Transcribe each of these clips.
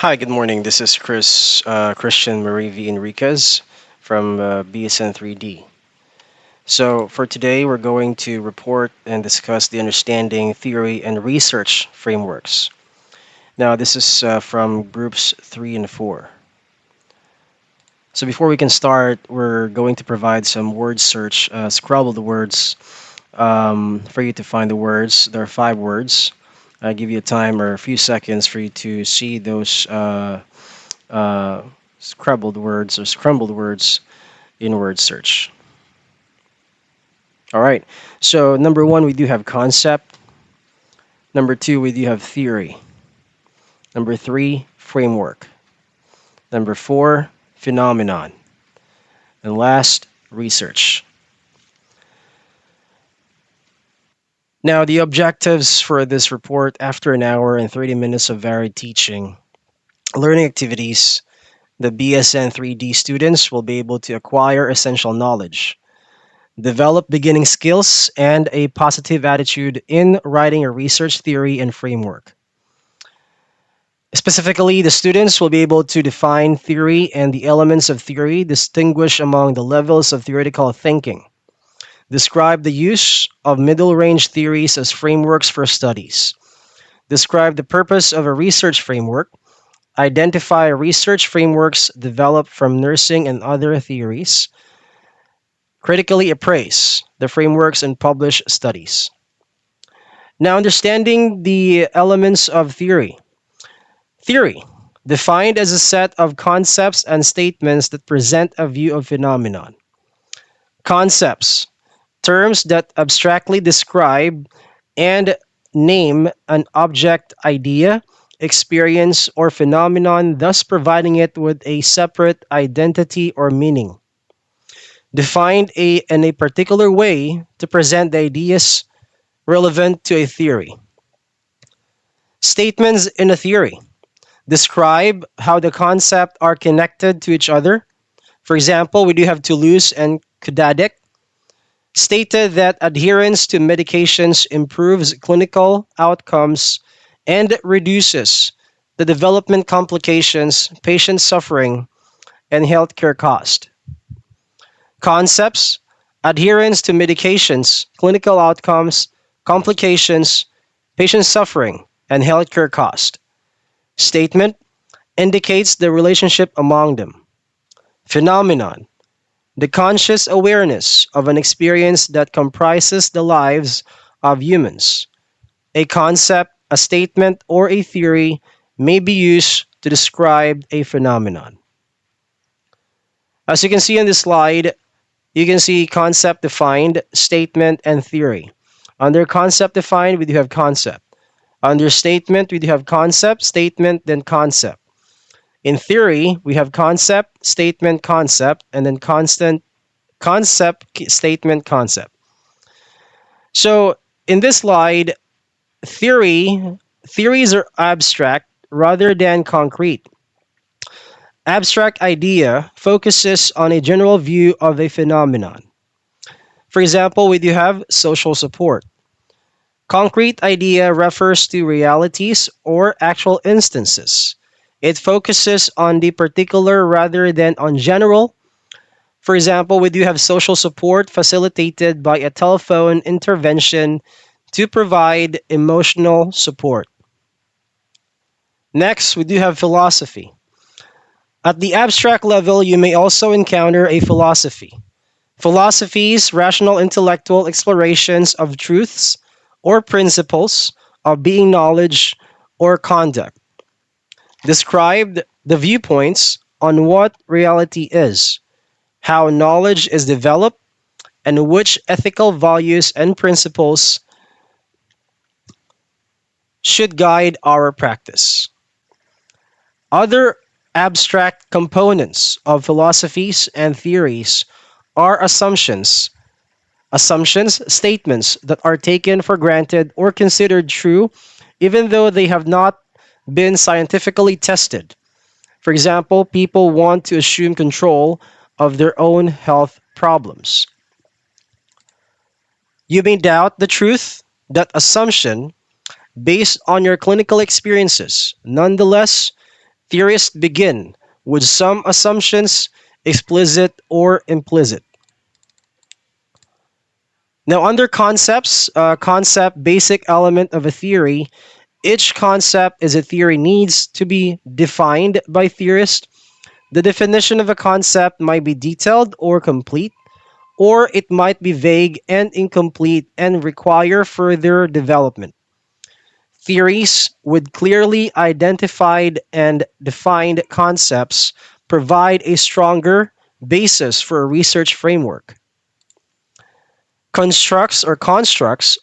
Hi, good morning. This is Christian Marie V. Enriquez from BSN 3D. So, for today, we're going to report and discuss the understanding, theory, and research frameworks. Now, this is from groups 3 and 4. So, before we can start, we're going to provide some word search, scrabble the words for you to find the words. There are 5 words. I give you a time or a few seconds for you to see those uh, scrabbled words or scrambled words in word search. All right. So number one, we do have concept. Number two, we do have theory. Number three, framework. Number four, phenomenon. And last, research. Now, the objectives for this report after an hour and 30 minutes of varied teaching, learning activities, the BSN 3D students will be able to acquire essential knowledge, develop beginning skills, and a positive attitude in writing a research theory and framework. Specifically, the students will be able to define theory and the elements of theory, distinguish among the levels of theoretical thinking, describe the use of middle range theories as frameworks for studies, describe the purpose of a research framework, identify research frameworks developed from nursing and other theories, critically appraise the frameworks and publish studies. Now, understanding the elements of theory. Theory, defined as a set of concepts and statements that present a view of phenomenon. Concepts, terms that abstractly describe and name an object, idea, experience, or phenomenon, thus providing it with a separate identity or meaning. In a particular way to present the ideas relevant to a theory. Statements in a theory describe how the concepts are connected to each other. For example, we do have Toulouse and Kudadik stated that adherence to medications improves clinical outcomes and reduces the development complications, patient suffering, and healthcare cost. Concepts, adherence to medications, clinical outcomes, complications, patient suffering, and healthcare cost. Statement indicates the relationship among them. Phenomenon, the conscious awareness of an experience that comprises the lives of humans. A concept, a statement, or a theory may be used to describe a phenomenon. As you can see on this slide, you can see concept defined, statement, and theory. Under concept defined, we do have concept. Under statement, we do have concept, statement, then concept. In theory, we have concept, and then concept, statement, concept. So in this slide, theories are abstract rather than concrete. Abstract idea focuses on a general view of a phenomenon. For example, we do have social support. Concrete idea refers to realities or actual instances. It focuses on the particular rather than on general. For example, we do have social support facilitated by a telephone intervention to provide emotional support. Next, we do have philosophy. At the abstract level, you may also encounter a philosophy. Philosophies, rational intellectual explorations of truths or principles of being knowledge or conduct. Described the viewpoints on what reality is, how knowledge is developed, and which ethical values and principles should guide our practice. Other abstract components of philosophies and theories are assumptions, statements that are taken for granted or considered true, even though they have not been scientifically tested. For example, people want to assume control of their own health problems. You may doubt the truth, that assumption, based on your clinical experiences. Nonetheless, Theorists begin with some assumptions, explicit or implicit. Now, under concepts, concept, basic element of a theory, each concept as a theory needs to be defined by theorists. The definition of a concept might be detailed or complete, or it might be vague and incomplete and require further development. Theories with clearly identified and defined concepts provide a stronger basis for a research framework. Constructs,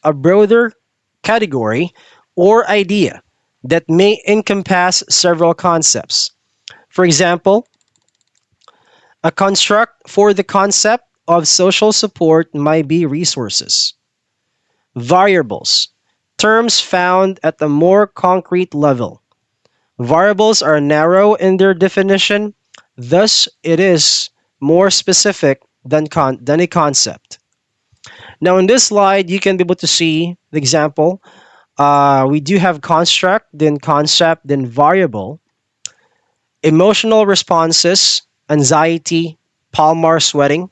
a broader category or idea that may encompass several concepts. For example, a construct for the concept of social support might be resources. Variables, terms found at a more concrete level. Variables are narrow in their definition, thus, it is more specific than a concept. Now, in this slide, you can be able to see the example. We do have construct, then concept, then variable. Emotional responses, anxiety, palmar sweating.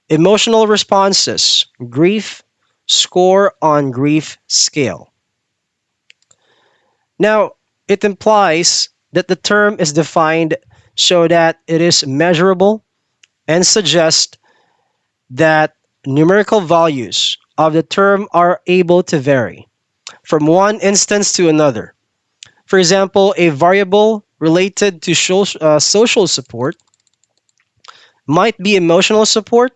Emotional responses, grief, score on grief scale. Now, it implies that the term is defined so that it is measurable and suggests that numerical values of the term are able to vary from one instance to another. For example, a variable related to social support might be emotional support.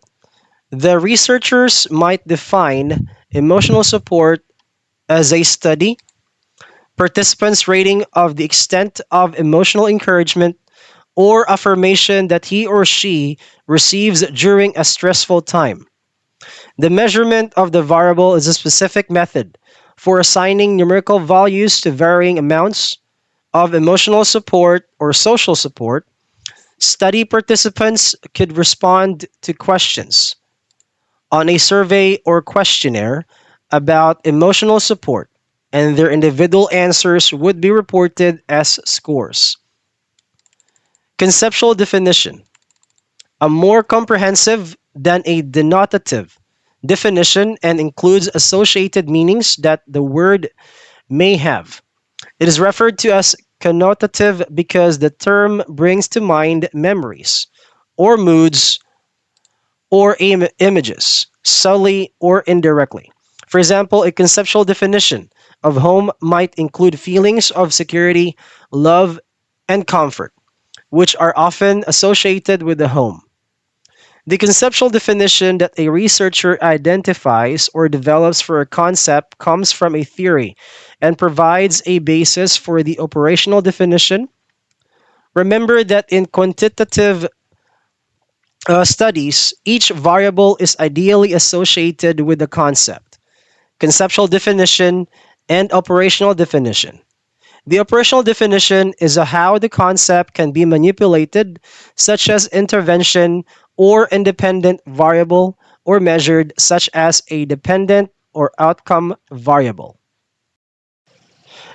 The researchers might define emotional support as a study, participants' rating of the extent of emotional encouragement or affirmation that he or she receives during a stressful time. The measurement of the variable is a specific method for assigning numerical values to varying amounts of emotional support or social support. Study participants could respond to questions on a survey or questionnaire about emotional support, and their individual answers would be reported as scores. Conceptual definition, a more comprehensive than a denotative definition and includes associated meanings that the word may have. It is referred to as connotative because the term brings to mind memories or moods or images, subtly or indirectly. For example, a conceptual definition of home might include feelings of security, love, and comfort, which are often associated with the home. The conceptual definition that a researcher identifies or develops for a concept comes from a theory and provides a basis for the operational definition. Remember that in quantitative studies, each variable is ideally associated with the concept, conceptual definition, and operational definition. The operational definition is a how the concept can be manipulated, such as intervention or independent variable, or measured, such as a dependent or outcome variable.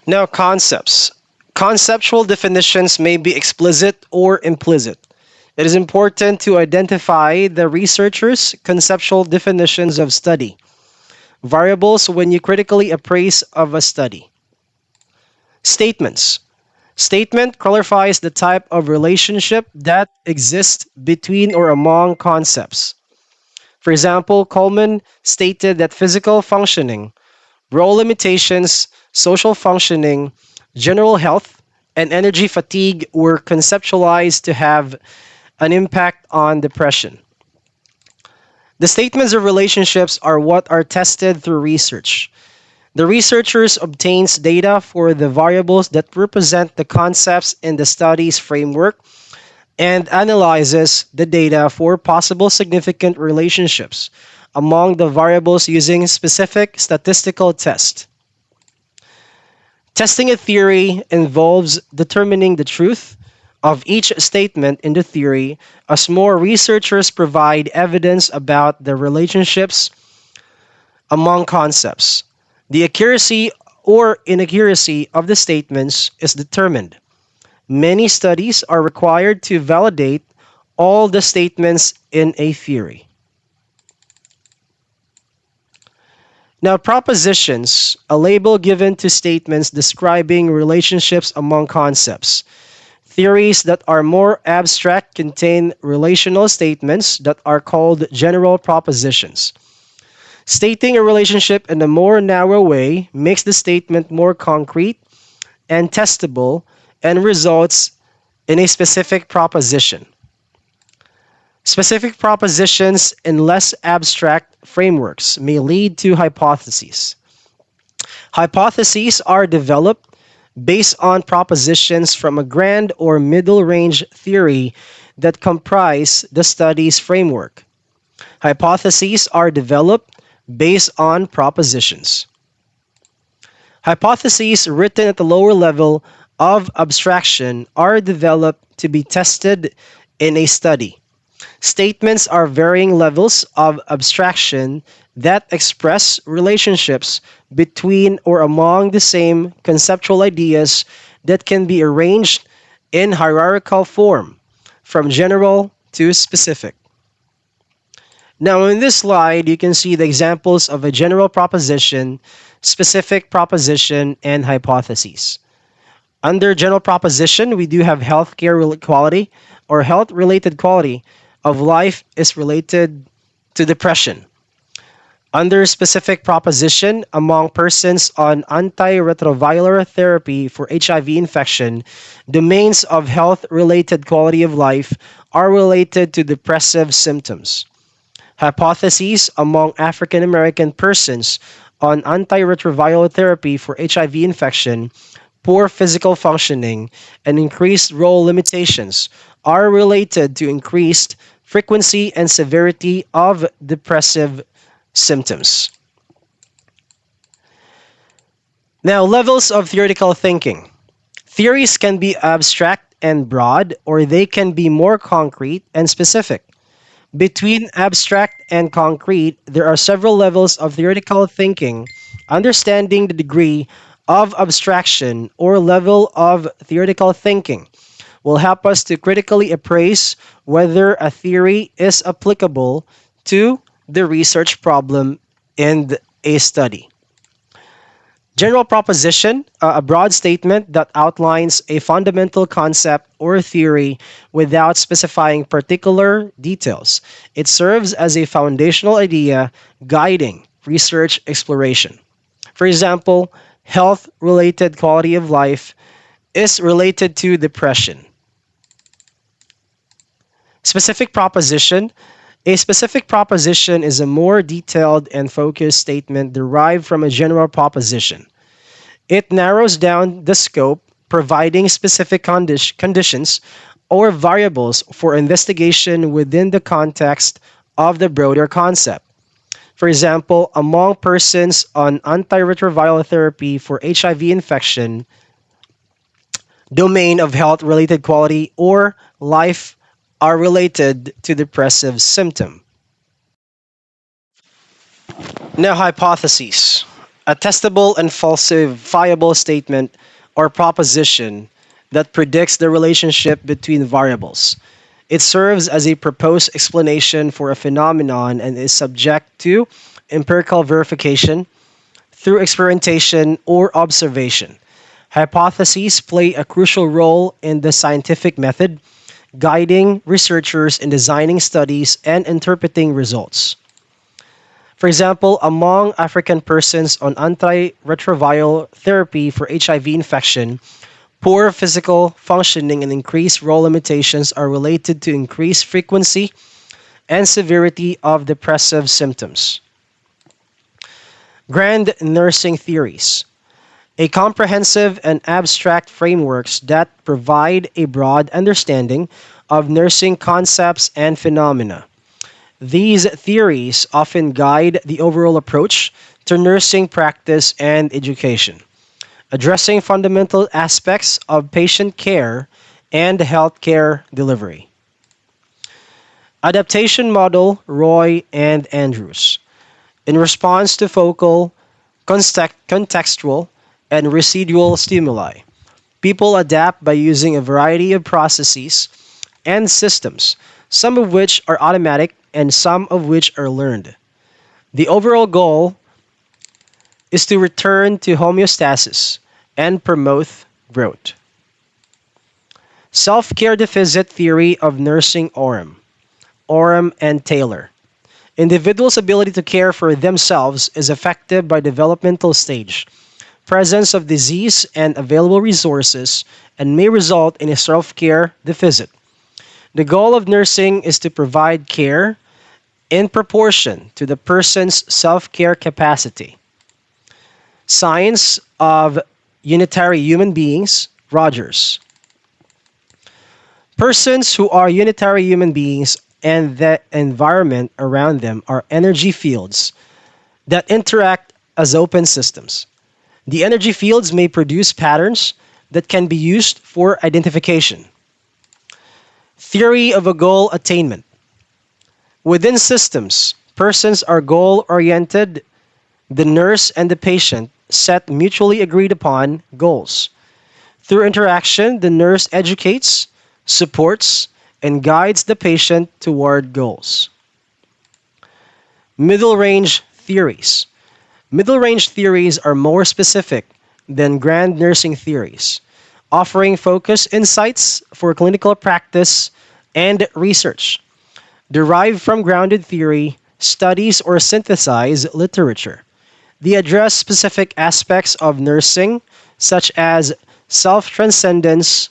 Now, concepts. Conceptual definitions may be explicit or implicit. It is important to identify the researcher's conceptual definitions of study variables when you critically appraise of a study. Statements. Statement clarifies the type of relationship that exists between or among concepts. For example, Coleman stated that physical functioning, role limitations, social functioning, general health, and energy fatigue were conceptualized to have an impact on depression. The statements of relationships are what are tested through research. The researchers obtains data for the variables that represent the concepts in the study's framework and analyzes the data for possible significant relationships among the variables using specific statistical tests. Testing a theory involves determining the truth of each statement in the theory as more researchers provide evidence about the relationships among concepts. The accuracy or inaccuracy of the statements is determined Many studies are required to validate all the statements in a theory. Now, propositions, a label given to statements describing relationships among concepts. Theories that are more abstract contain relational statements that are called general propositions. Stating a relationship in a more narrow way makes the statement more concrete and testable and results in a specific proposition. Specific propositions in less abstract frameworks may lead to hypotheses. Hypotheses are developed based on propositions from a grand or middle range theory that comprise the study's framework. Hypotheses are developed based on propositions. Hypotheses written at the lower level of abstraction are developed to be tested in a study. Statements are varying levels of abstraction that express relationships between or among the same conceptual ideas that can be arranged in hierarchical form, from general to specific. Now, in this slide, you can see the examples of a general proposition, specific proposition, and hypotheses. Under general proposition, we do have quality or health related quality of life is related to depression. Under specific proposition, among persons on antiretroviral therapy for HIV infection, domains of health related quality of life are related to depressive symptoms. Hypotheses among African American persons on antiretroviral therapy for HIV infection, poor physical functioning, and increased role limitations are related to increased frequency and severity of depressive symptoms. Now, levels of theoretical thinking. Theories can be abstract and broad, or they can be more concrete and specific. Between abstract and concrete, there are several levels of theoretical thinking. Understanding the degree of abstraction or level of theoretical thinking will help us to critically appraise whether a theory is applicable to the research problem in a study. General proposition, a broad statement that outlines a fundamental concept or theory without specifying particular details. It serves as a foundational idea guiding research exploration. For example, health related quality of life is related to depression. Specific proposition. A specific proposition is a more detailed and focused statement derived from a general proposition. It narrows down the scope, providing specific conditions or variables for investigation within the context of the broader concept. For example, among persons on antiretroviral therapy for HIV infection, domain of health related quality or life are related to depressive symptom. Now, hypotheses. A testable and falsifiable statement or proposition that predicts the relationship between variables. It serves as a proposed explanation for a phenomenon and is subject to empirical verification through experimentation or observation. Hypotheses play a crucial role in the scientific method, guiding researchers in designing studies and interpreting results. For example, among African persons on antiretroviral therapy for HIV infection, poor physical functioning and increased role limitations are related to increased frequency and severity of depressive symptoms. Grand nursing theories. A comprehensive and abstract frameworks that provide a broad understanding of nursing concepts and phenomena. These theories often guide the overall approach to nursing practice and education, addressing fundamental aspects of patient care and healthcare delivery. Adaptation model Roy and Andrews. In response to focal, contextual, and residual stimuli, People adapt by using a variety of processes and systems, some of which are automatic and some of which are learned. The overall goal is to return to homeostasis and promote growth. Self care deficit theory of nursing Oram and Taylor. Individuals' ability to care for themselves is affected by developmental stage, presence of disease, and available resources, and may result in a self care deficit. The goal of nursing is to provide care in proportion to the person's self care capacity. Science of Unitary Human Beings, Rogers. Persons who are unitary human beings and the environment around them are energy fields that interact as open systems. The energy fields may produce patterns that can be used for identification. Theory of a goal attainment. Within systems, persons are goal oriented. The nurse and the patient set mutually agreed upon goals. Through interaction, the nurse educates, supports, and guides the patient toward goals. Middle range theories. Middle range theories are more specific than grand nursing theories, offering focused insights for clinical practice and research. Derived from grounded theory, studies, or synthesize literature. They address specific aspects of nursing, such as self transcendence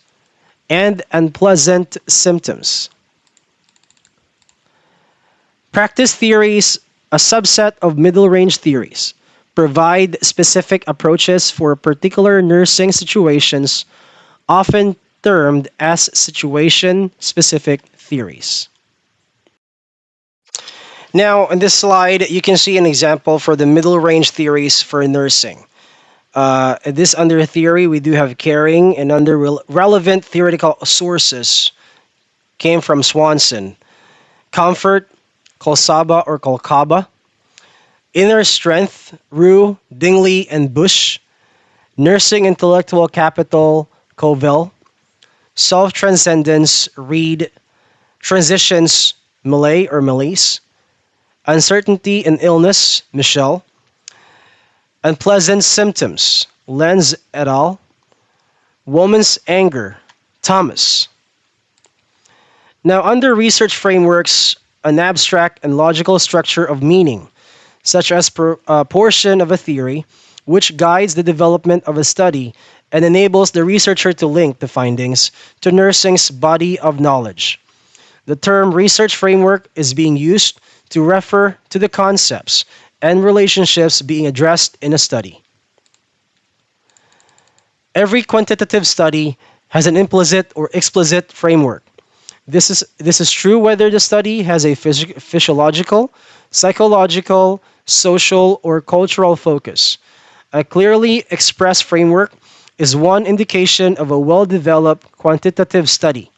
and unpleasant symptoms. Practice theories, a subset of middle range theories, provide specific approaches for particular nursing situations, often termed as situation specific theories. Now, on this slide, you can see an example for the middle range theories for nursing. This under theory, we do have caring, and under relevant theoretical sources came from Swanson. Comfort, Kolsaba or Kolkaba. Inner strength, Rue, Dingley, and Bush. Nursing intellectual capital, Covell. Self transcendence, Reed. Transitions, Millay or Melise. Uncertainty and illness, Michelle. Unpleasant symptoms, Lenz et al. Woman's anger, Thomas. Now, under research frameworks, an abstract and logical structure of meaning, such as a portion of a theory, which guides the development of a study and enables the researcher to link the findings to nursing's body of knowledge. The term research framework is being used to refer to the concepts and relationships being addressed in a study. Every quantitative study has an implicit or explicit framework. This is true whether the study has a physiological, psychological, social, or cultural focus. A clearly expressed framework is one indication of a well-developed quantitative study.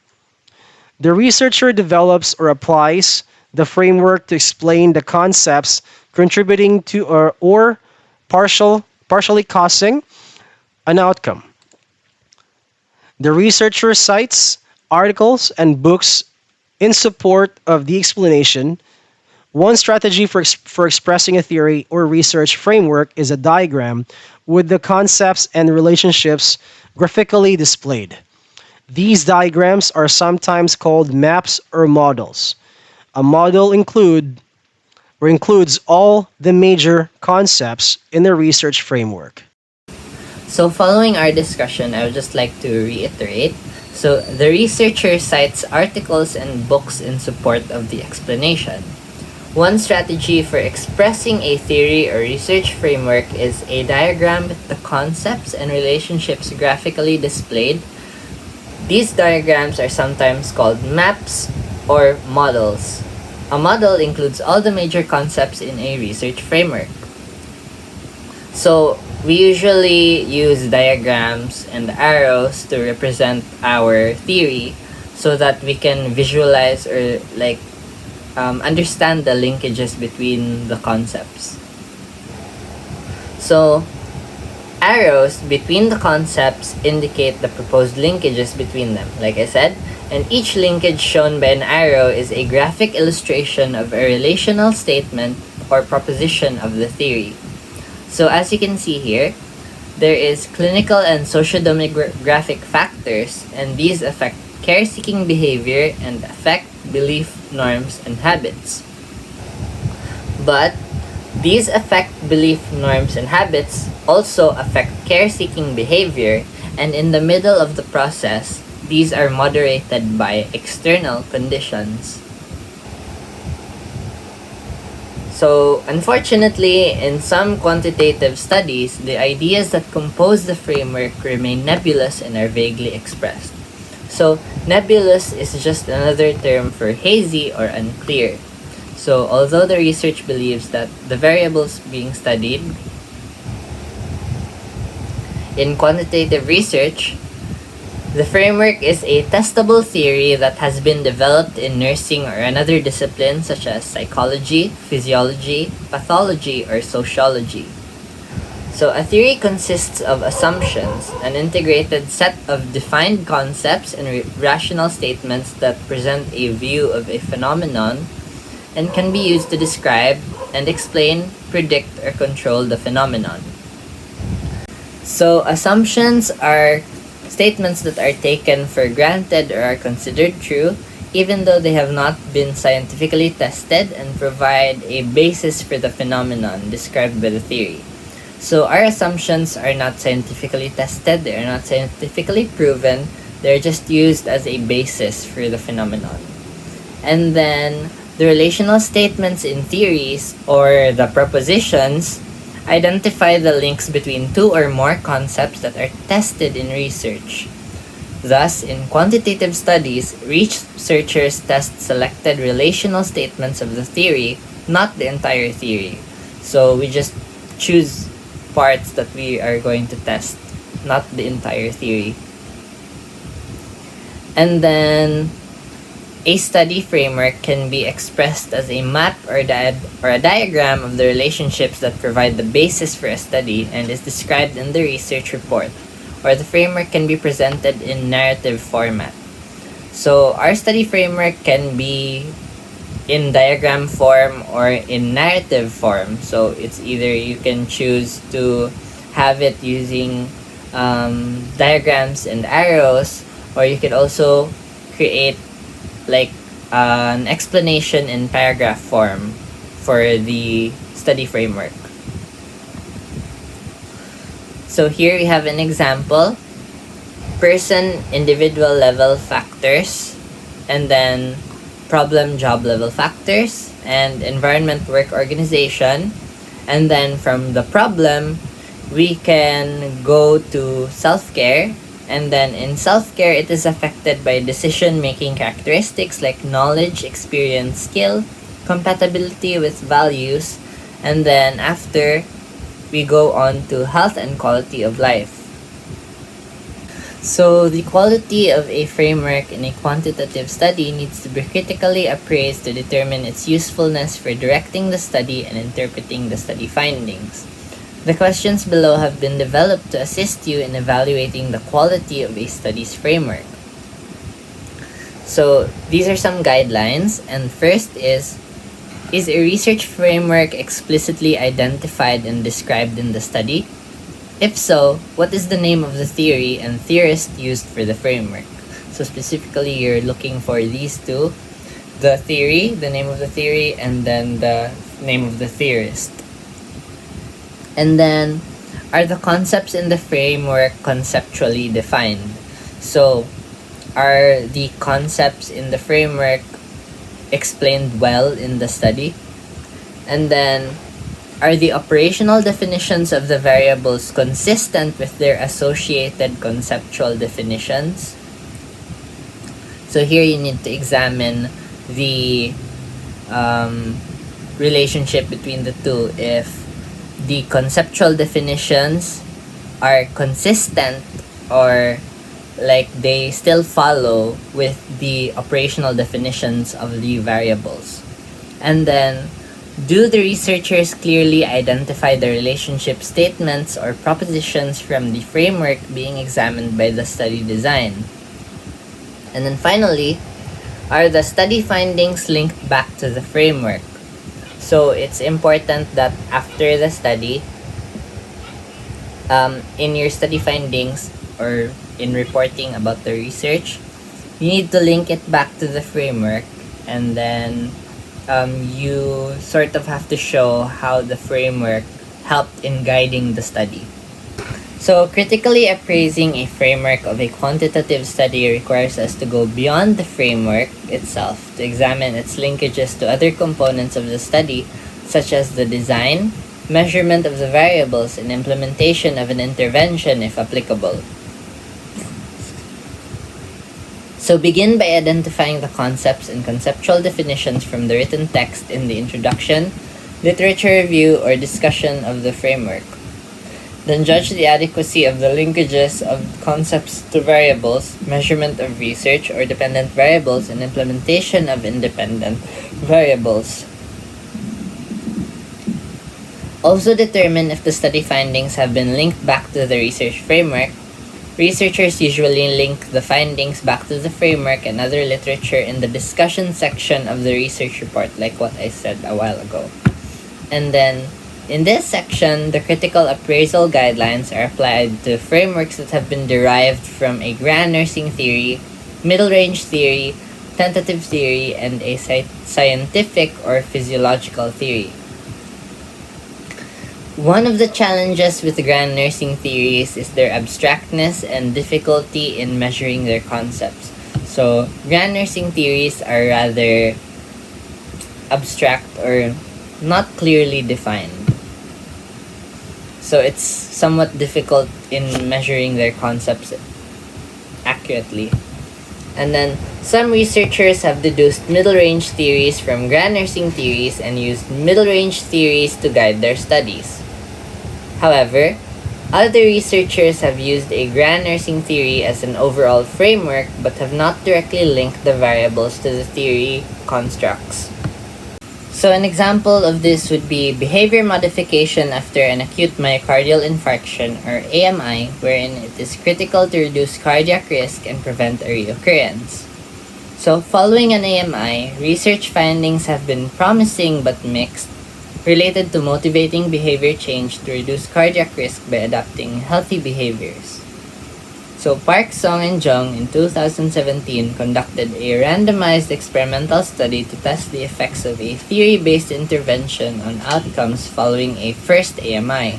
The researcher develops or applies the framework to explain the concepts contributing to or partially causing an outcome. The researcher cites articles and books in support of the explanation. One strategy for expressing a theory or research framework is a diagram with the concepts and relationships graphically displayed. These diagrams are sometimes called maps or models. A model includes all the major concepts in the research framework. So, following our discussion, I would just like to reiterate. So, the researcher cites articles and books in support of the explanation. One strategy for expressing a theory or research framework is a diagram with the concepts and relationships graphically displayed. These diagrams are sometimes called maps or models. A model includes all the major concepts in a research framework. So, we usually use diagrams and arrows to represent our theory so that we can visualize or understand the linkages between the concepts. So, Arrows between the concepts indicate the proposed linkages between them, like I said, and each linkage shown by an arrow is a graphic illustration of a relational statement or proposition of the theory. So as you can see here, there is clinical and socio-demographic factors, and these affect care-seeking behavior and affect belief, norms, and habits. But these affect belief, norms, and habits also affect care-seeking behavior, and in the middle of the process, these are moderated by external conditions. So, unfortunately, in some quantitative studies, the ideas that compose the framework remain nebulous and are vaguely expressed. So, nebulous is just another term for hazy or unclear. So, although the research believes that the variables being studied in quantitative research, the framework is a testable theory that has been developed in nursing or another discipline such as psychology, physiology, pathology, or sociology. So a theory consists of assumptions, an integrated set of defined concepts and rational statements that present a view of a phenomenon and can be used to describe and explain, predict, or control the phenomenon. So assumptions are statements that are taken for granted or are considered true, even though they have not been scientifically tested, and provide a basis for the phenomenon described by the theory. So our assumptions are not scientifically tested, they are not scientifically proven, they're just used as a basis for the phenomenon. And then the relational statements in theories, or the propositions, identify the links between two or more concepts that are tested in research. Thus, in quantitative studies, researchers test selected relational statements of the theory, not the entire theory. So we just choose parts that we are going to test, not the entire theory. And then a study framework can be expressed as a map or a diagram of the relationships that provide the basis for a study and is described in the research report, or the framework can be presented in narrative format. So our study framework can be in diagram form or in narrative form. So it's either you can choose to have it using diagrams and arrows, or you could also create like an explanation in paragraph form for the study framework. So here we have an example: person, individual level factors, and then problem, job level factors, and environment, work, organization. And then from the problem, we can go to self-care. And then in self-care, it is affected by decision-making characteristics like knowledge, experience, skill, compatibility with values. And then after, we go on to health and quality of life. So the quality of a framework in a quantitative study needs to be critically appraised to determine its usefulness for directing the study and interpreting the study findings. The questions below have been developed to assist you in evaluating the quality of a study's framework. So these are some guidelines, and first is a research framework explicitly identified and described in the study? If so, what is the name of the theory and theorist used for the framework? So specifically, you're looking for these two: the theory, the name of the theory, and then the name of the theorist. And then, are the concepts in the framework conceptually defined? So, are the concepts in the framework explained well in the study? And then, are the operational definitions of the variables consistent with their associated conceptual definitions? So here you need to examine the relationship between the two. If the conceptual definitions are consistent, or like they still follow with the operational definitions of the variables. And then Do the researchers clearly identify the relationship statements or propositions from the framework being examined by the study design? And then finally, are the study findings linked back to the framework? So it's important that after the study, in your study findings or in reporting about the research, you need to link it back to the framework, and then you sort of have to show how the framework helped in guiding the study. So, critically appraising a framework of a quantitative study requires us to go beyond the framework itself to examine its linkages to other components of the study, such as the design, measurement of the variables, and implementation of an intervention if applicable. So begin by identifying the concepts and conceptual definitions from the written text in the introduction, literature review, or discussion of the framework. Then judge the adequacy of the linkages of concepts to variables, measurement of research or dependent variables, and implementation of independent variables. Also determine if the study findings have been linked back to the research framework. Researchers usually link the findings back to the framework and other literature in the discussion section of the research report, like what I said a while ago. And then, in this section, the critical appraisal guidelines are applied to frameworks that have been derived from a grand nursing theory, middle range theory, tentative theory, and a scientific or physiological theory. One of the challenges with grand nursing theories is their abstractness and difficulty in measuring their concepts. So, grand nursing theories are rather abstract or not clearly defined. So, it's somewhat difficult in measuring their concepts accurately. And then, some researchers have deduced middle range theories from grand nursing theories and used middle range theories to guide their studies. However, other researchers have used a grand nursing theory as an overall framework but have not directly linked the variables to the theory constructs. So an example of this would be behavior modification after an acute myocardial infarction, or AMI, wherein it is critical to reduce cardiac risk and prevent a reoccurrence. So following an AMI, research findings have been promising but mixed, related to motivating behavior change to reduce cardiac risk by adopting healthy behaviors. So Park, Song, and Jung in 2017 conducted a randomized experimental study to test the effects of a theory-based intervention on outcomes following a first AMI.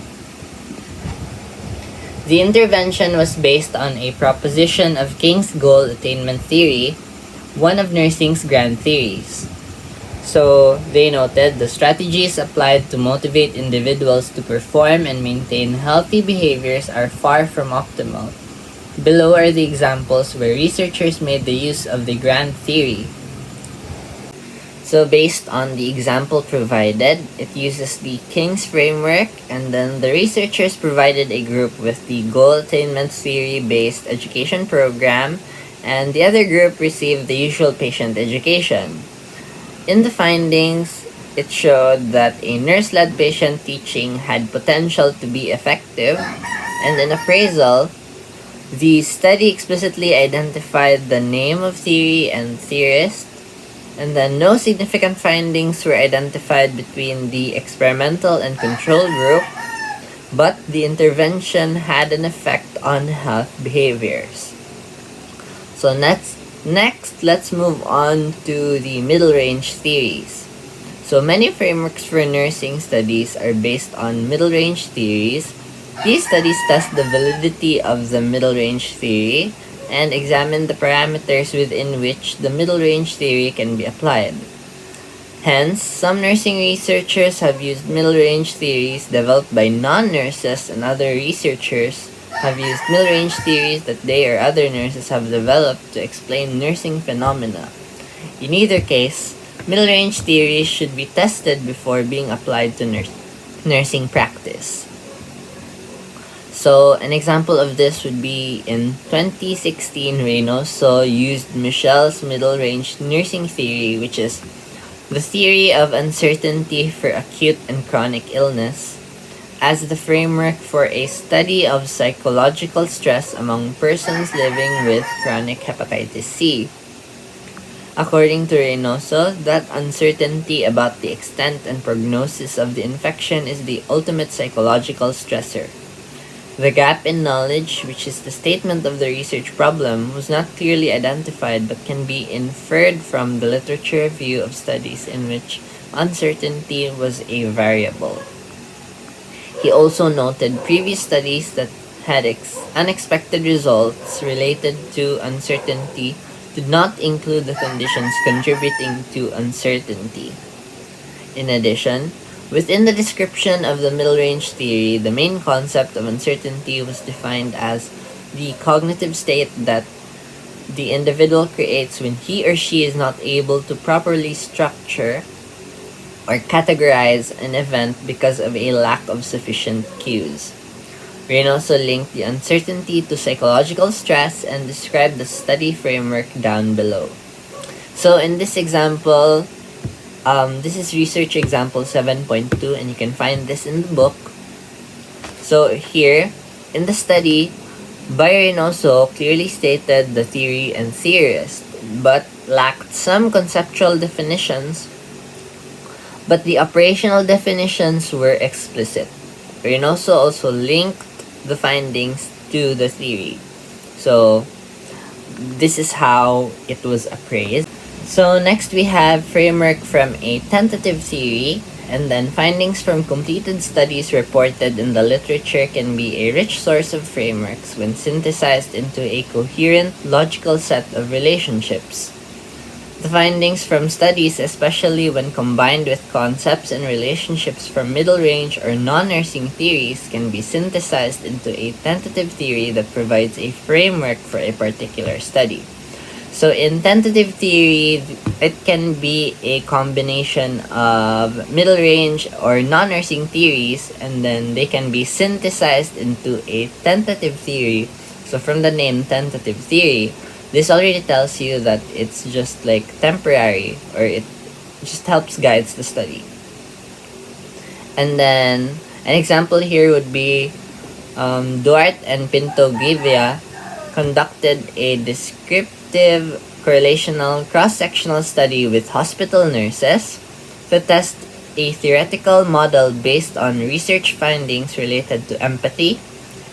The intervention was based on a proposition of King's goal attainment theory, one of nursing's grand theories. So, they noted the strategies applied to motivate individuals to perform and maintain healthy behaviors are far from optimal. Below are the examples where researchers made the use of the grand theory. So, based on the example provided, it uses the King's framework, and then the researchers provided a group with the goal attainment theory-based education program, and the other group received the usual patient education. In the findings, it showed that a nurse-led patient teaching had potential to be effective, and in appraisal, the study explicitly identified the name of theory and theorist, and then no significant findings were identified between the experimental and control group, but the intervention had an effect on health behaviors. So Next, let's move on to the middle range theories. So many frameworks for nursing studies are based on middle range theories. These studies test the validity of the middle range theory and examine the parameters within which the middle range theory can be applied. Hence, some nursing researchers have used middle range theories developed by non-nurses, and other researchers have used middle range theories that they or other nurses have developed to explain nursing phenomena. In either case, middle range theories should be tested before being applied to nursing practice. So, an example of this would be in 2016, Reynoso used Michel's middle range nursing theory, which is the theory of uncertainty for acute and chronic illness as the framework for a study of psychological stress among persons living with chronic hepatitis C. According to Reynoso, that uncertainty about the extent and prognosis of the infection is the ultimate psychological stressor. The gap in knowledge, which is the statement of the research problem, was not clearly identified but can be inferred from the literature review of studies in which uncertainty was a variable. He also noted previous studies that had unexpected results related to uncertainty did not include the conditions contributing to uncertainty. In addition, within the description of the middle range theory, the main concept of uncertainty was defined as the cognitive state that the individual creates when he or she is not able to properly structure or categorize an event because of a lack of sufficient cues. Reynoso linked the uncertainty to psychological stress and described the study framework down below. So in this example, this is research example 7.2 and you can find this in the book. So here, in the study, Reynoso clearly stated the theory and theorist, but lacked some conceptual definitions, but the operational definitions were explicit. Reynoso also linked the findings to the theory. So this is how it was appraised. So next we have framework from a tentative theory, and then findings from completed studies reported in the literature can be a rich source of frameworks when synthesized into a coherent, logical set of relationships. The findings from studies, especially when combined with concepts and relationships from middle range or non-nursing theories, can be synthesized into a tentative theory that provides a framework for a particular study. So in tentative theory, it can be a combination of middle range or non-nursing theories, and then they can be synthesized into a tentative theory. So from the name tentative theory, this already tells you that it's just like temporary, or it just helps guides the study. And then an example here would be Duarte and Pinto Givia conducted a descriptive correlational cross-sectional study with hospital nurses to test a theoretical model based on research findings related to empathy,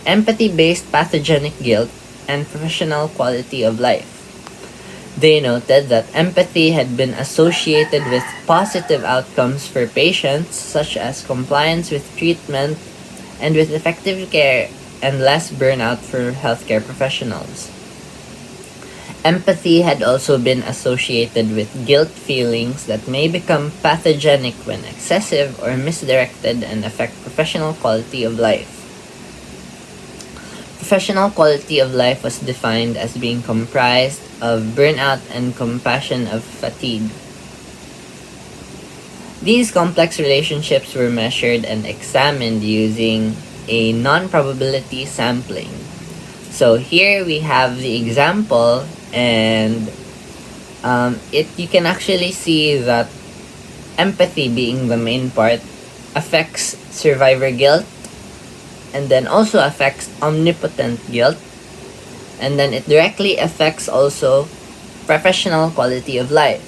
empathy-based pathogenic guilt, and professional quality of life. They noted that empathy had been associated with positive outcomes for patients, such as compliance with treatment and with effective care and less burnout for healthcare professionals. Empathy had also been associated with guilt feelings that may become pathogenic when excessive or misdirected and affect professional quality of life. Professional quality of life was defined as being comprised of burnout and compassion of fatigue. These complex relationships were measured and examined using a non-probability sampling. So here we have the example, and you can actually see that empathy, being the main part, affects survivor guilt, and then also affects omnipotent guilt, and then it directly affects also professional quality of life.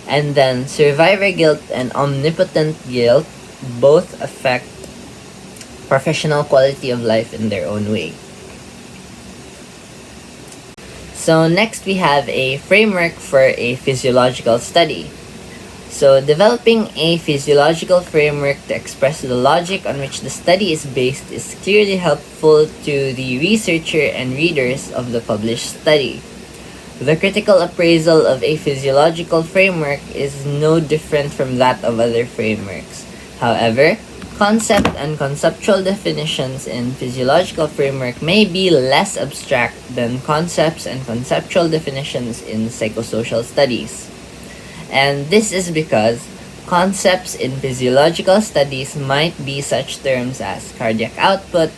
And then survivor guilt and omnipotent guilt both affect professional quality of life in their own way. So next we have a framework for a physiological study. So developing a physiological framework to express the logic on which the study is based is clearly helpful to the researcher and readers of the published study. The critical appraisal of a physiological framework is no different from that of other frameworks. However, concept and conceptual definitions in physiological framework may be less abstract than concepts and conceptual definitions in psychosocial studies. And this is because concepts in physiological studies might be such terms as cardiac output,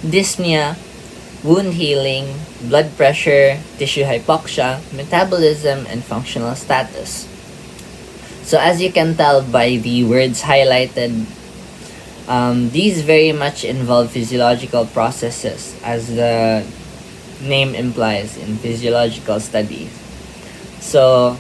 dyspnea, wound healing, blood pressure, tissue hypoxia, metabolism, and functional status. So as you can tell by the words highlighted, these very much involve physiological processes, as the name implies in physiological studies. So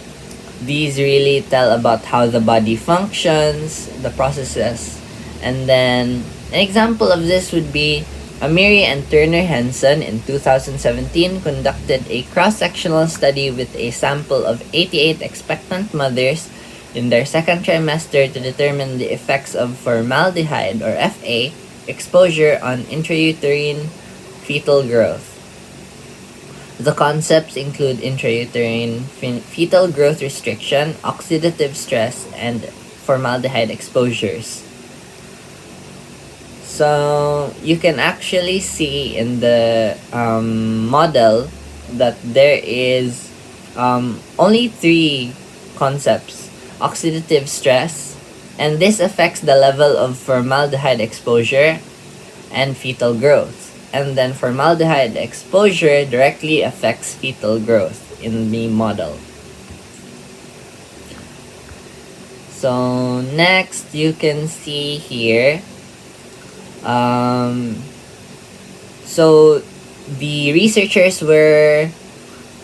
these really tell about how the body functions, the processes, and then an example of this would be Amiri and Turner Henson in 2017 conducted a cross-sectional study with a sample of 88 expectant mothers in their second trimester to determine the effects of formaldehyde or FA exposure on intrauterine fetal growth. The concepts include intrauterine fetal growth restriction, oxidative stress, and formaldehyde exposures. So you can actually see in the model that there is only three concepts: oxidative stress, and this affects the level of formaldehyde exposure and fetal growth. And then formaldehyde exposure directly affects fetal growth in the model. So next you can see here, so the researchers were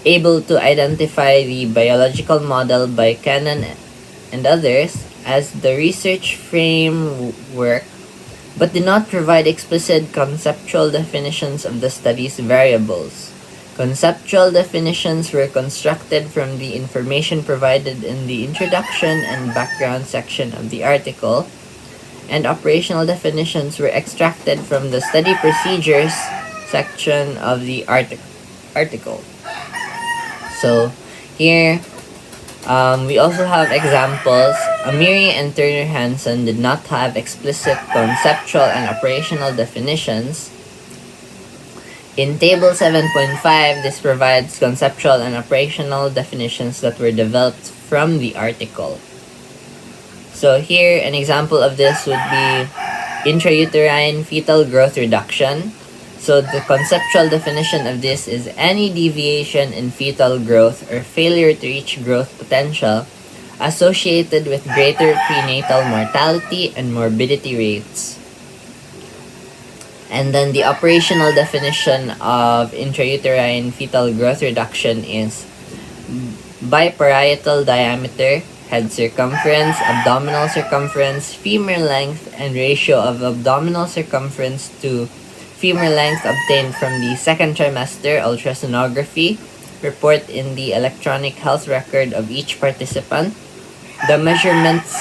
able to identify the biological model by Cannon and others as the research framework, but did not provide explicit conceptual definitions of the study's variables. Conceptual definitions were constructed from the information provided in the introduction and background section of the article, and operational definitions were extracted from the study procedures section of the article. So here, we also have examples. Amiri and Turner Hansen did not have explicit conceptual and operational definitions. In Table 7.5, this provides conceptual and operational definitions that were developed from the article. So here, an example of this would be intrauterine fetal growth reduction. So the conceptual definition of this is any deviation in fetal growth or failure to reach growth potential associated with greater prenatal mortality and morbidity rates. And then the operational definition of intrauterine fetal growth reduction is biparietal diameter, head circumference, abdominal circumference, femur length, and ratio of abdominal circumference to femur length obtained from the second trimester ultrasonography report in the electronic health record of each participant. The measurements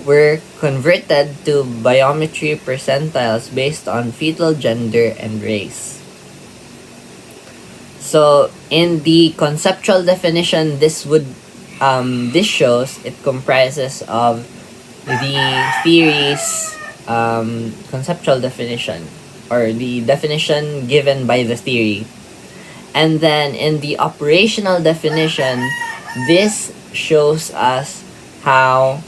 were converted to biometry percentiles based on fetal gender and race. So in the conceptual definition, this shows it comprises of the theory's conceptual definition, or the definition given by the theory. And then in the operational definition, this shows us how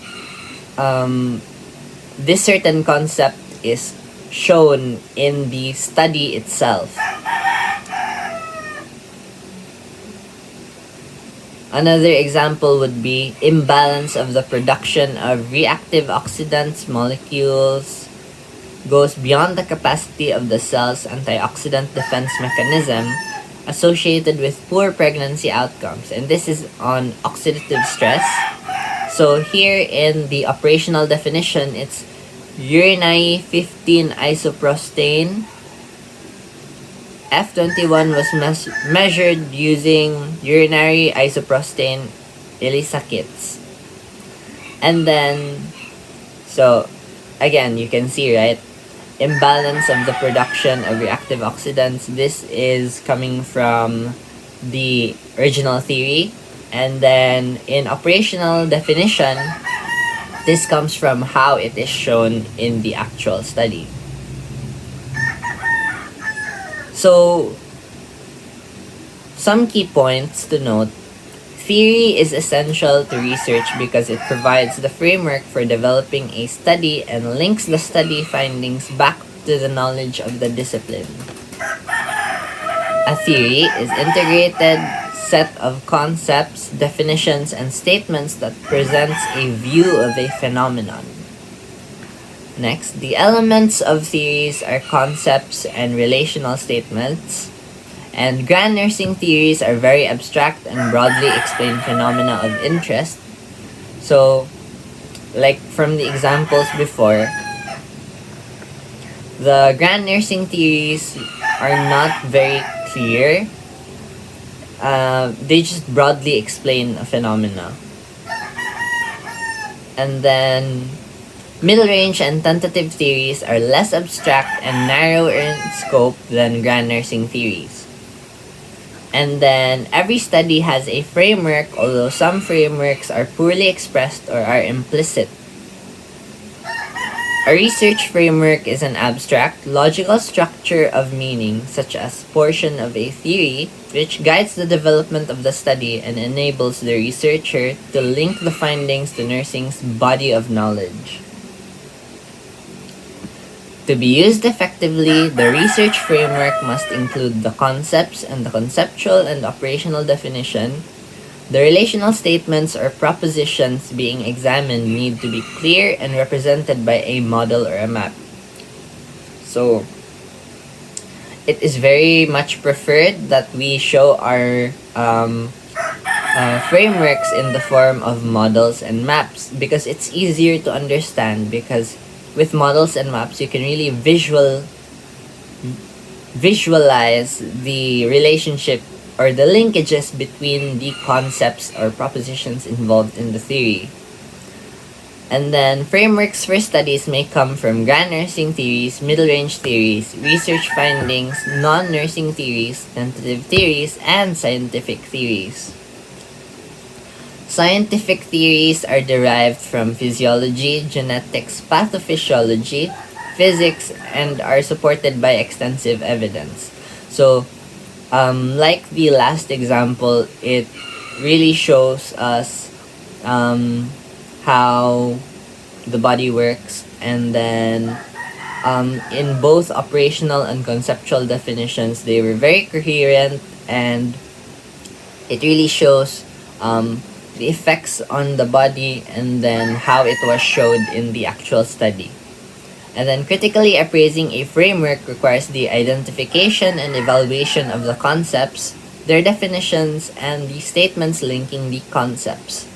this certain concept is shown in the study itself. Another example would be imbalance of the production of reactive oxidants molecules goes beyond the capacity of the cell's antioxidant defense mechanism associated with poor pregnancy outcomes, and this is on oxidative stress. So here in the operational definition, it's urinary 15 isoprostane. F21 was measured using urinary isoprostane ELISA kits. And then, so again, you can see, right? Imbalance of the production of reactive oxidants. This is coming from the original theory. And then in operational definition, this comes from how it is shown in the actual study. So, some key points to note. Theory is essential to research because it provides the framework for developing a study and links the study findings back to the knowledge of the discipline. A theory is integrated, set of concepts, definitions, and statements that presents a view of a phenomenon. Next, the elements of theories are concepts and relational statements, and grand nursing theories are very abstract and broadly explain phenomena of interest. So, like from the examples before, the grand nursing theories are not very clear. They just broadly explain a phenomena. And then middle range and tentative theories are less abstract and narrower in scope than grand nursing theories. And then every study has a framework, although some frameworks are poorly expressed or are implicit. A research framework is an abstract, logical structure of meaning, such as portion of a theory, which guides the development of the study and enables the researcher to link the findings to nursing's body of knowledge. To be used effectively, the research framework must include the concepts and the conceptual and operational definition. The relational statements or propositions being examined need to be clear and represented by a model or a map. So, it is very much preferred that we show our frameworks in the form of models and maps because it's easier to understand, because with models and maps you can really visualize the relationship or the linkages between the concepts or propositions involved in the theory. And then frameworks for studies may come from grand nursing theories, middle range theories, research findings, non-nursing theories, tentative theories, and scientific theories. Scientific theories are derived from physiology, genetics, pathophysiology, physics, and are supported by extensive evidence. So, like the last example, it really shows us how the body works, and then in both operational and conceptual definitions, they were very coherent, and it really shows the effects on the body and then how it was showed in the actual study. And then critically appraising a framework requires the identification and evaluation of the concepts, their definitions, and the statements linking the concepts.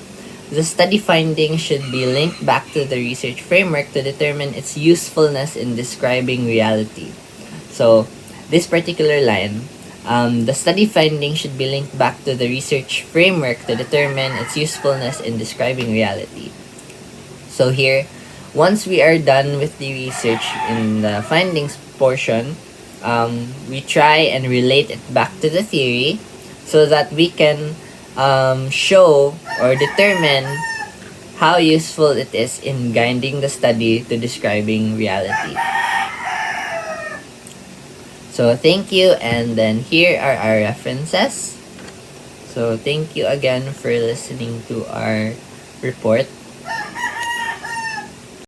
The study findings should be linked back to the research framework to determine its usefulness in describing reality. So, this particular line, the study findings should be linked back to the research framework to determine its usefulness in describing reality. So here, once we are done with the research in the findings portion, we try and relate it back to the theory so that we can show or determine how useful it is in guiding the study to describing reality. So thank you, and then here are our references. So thank you again for listening to our report.